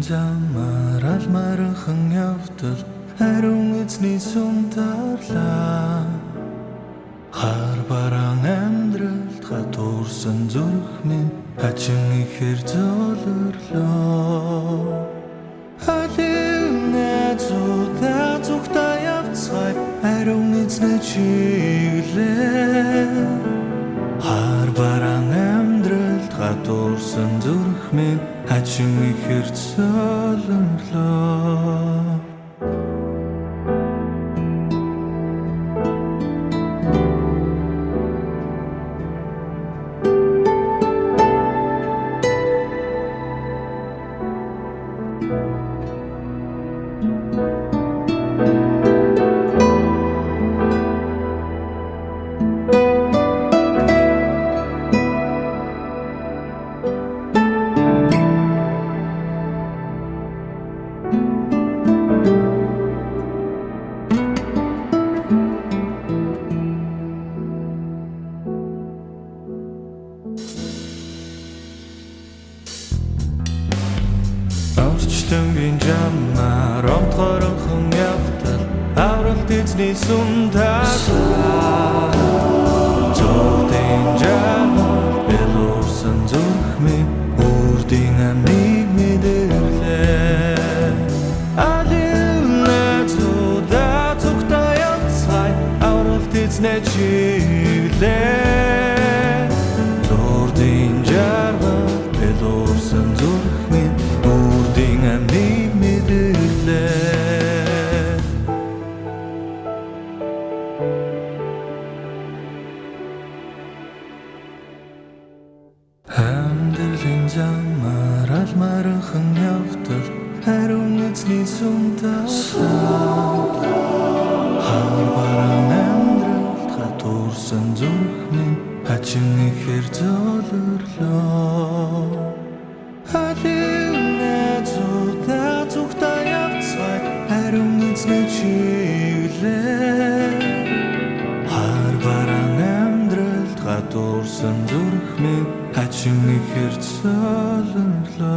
замаар алмаархан явдал хариун эзний сунтарлаа хар бараан амьдралд хатуурсан зүрх минь хачин ихээр золирлоо Найзуудаа зүгтээ явцгай хариун эзнээ чиглээ хар бараан амьдралд хатуурсан зүрх минь хачин ихээр золирлоо Орчлонгийн жамаар онцгойрхон явдал авралт эзний сунтарлаа Зовдын жамаар белуурсан зүрх минь үрдийн амийг мэдэрлээ Найзуудаа зүгтээ явцгай авралт эзнээ чиглээ Зовдын жамаар белуурсан зүрх минь үрдийн амийг мэдэрлээ Амьдралын замаар алмаархан явдал хариун эзний сунтарлаа хар бараан амьдралд хатуурсан зүрх минь хачин ихээр золирлоо Найзуудаа зүгтээ явцгай хариун эзнээ чиглээ хар бараан амьдралд хатуурсан зүрх минь хачин ихээр золирлоо